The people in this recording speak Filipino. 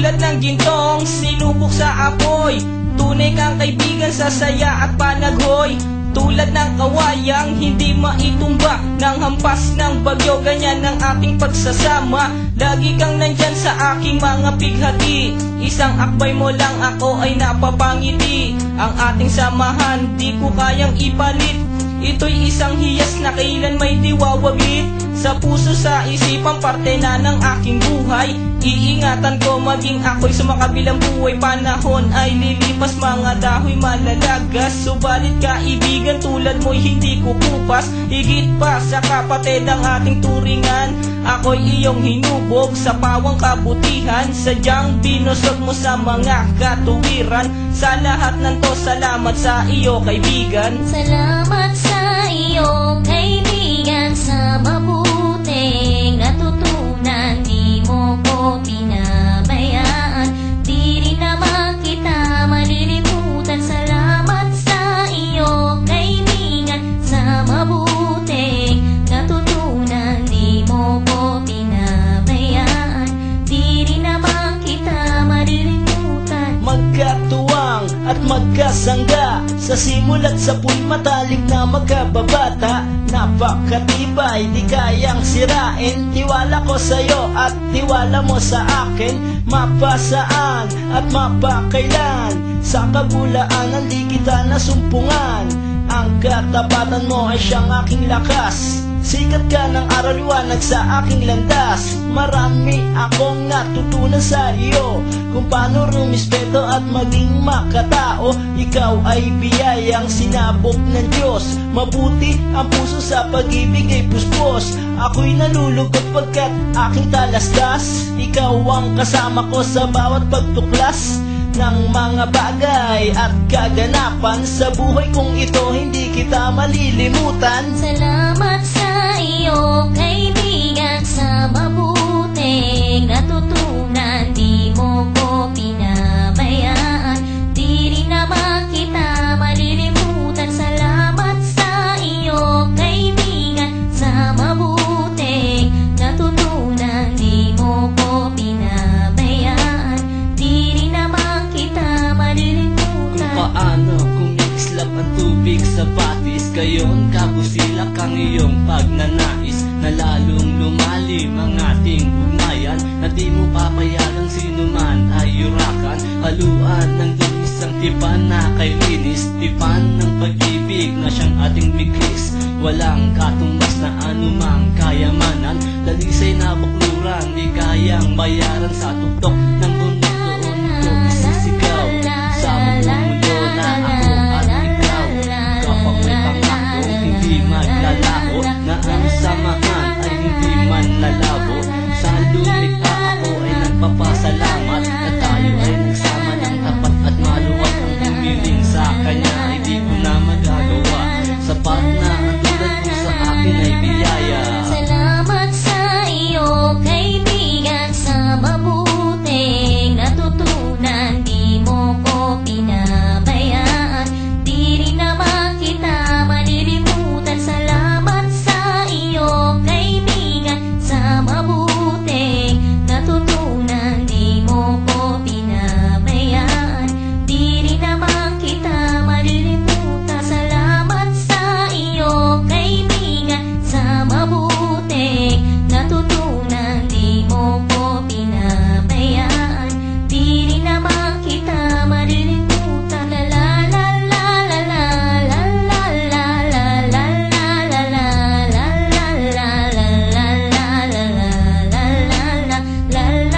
Tulad ng gintong sinubok sa apoy, tunay kang kaibigan sa saya at panaghoy. Tulad ng kawayang hindi maitumba ng hampas ng bagyo, ganyan ang ating pagsasama. Lagi kang nandyan sa aking mga pighati, isang akbay mo lang ako ay napapangiti. Ang ating samahan di ko kayang ipalit, ito'y isang hiyas na kailan may diwawabit. Sa puso, sa isipan, parte na ng aking buhay. Iingatan ko maging ako'y sumakabilang buhay. Panahon ay lilipas, mga dahoy malalagas, subalit kaibigan tulad mo'y hindi kukupas. Higit pa sa kapatid ang ating turingan, ako'y iyong hinubog sa pawang kabutihan. Sadyang binusog mo sa mga katuwiran. Sa lahat ng to, salamat sa iyo kaibigan. Salamat sa iyo kaibigan, sa mabuting natutunan. Di mo ko pinabayaan, di rin naman kita malilimutan. Salamat sa iyo kaibigan, sa mabuting natutunan. Di mo ko pinabayaan, di rin naman kita malilimutan. Magkatuwang at magkasangga, sa simula't sa puy matalik na magkababata. Napakatibay, di kayang sirain, tiwala ko sa'yo at tiwala mo sa akin. Mapasaan at mapakailan, sa kabulaanan di kita nasumpungan. Ang katapatan mo ay siyang aking lakas, sikat ka ng araw liwanag sa aking landas. Marami akong natutunan sa iyo, kung paano rumispeto at maging makatao. Ikaw ay biyayang sinabok ng Diyos, mabuti ang puso sa pag-ibig ay puspos. Ako'y nalulugod pagkat aking talastas, ikaw ang kasama ko sa bawat pagtuklas ng mga bagay at kaganapan. Sa buhay kong ito hindi kita malilimutan. Salamat sa iyo kaibigan, sa mabuting natutunan. Di mo ko pinabayaan, di rin naman kita malilimutan. Salamat sa iyo kaibigan, sa mabuting natutunan. Di mo ko pinabayaan, di rin naman kita malilimutan. Kung paano kumikislap ang tubig sa batis, gayon kabusilak ang iyong pagnanais, na lalong lumalim ang ating ugnayan, na di mo papayagang sino man ay yurakan. Haluan ng isang tipan na kay linis, tipan ng pag-ibig na siyang ating biglis. Walang katumbas na anumang kayamanan, dalisay na bakluran, di kayang bayaran sa tuktok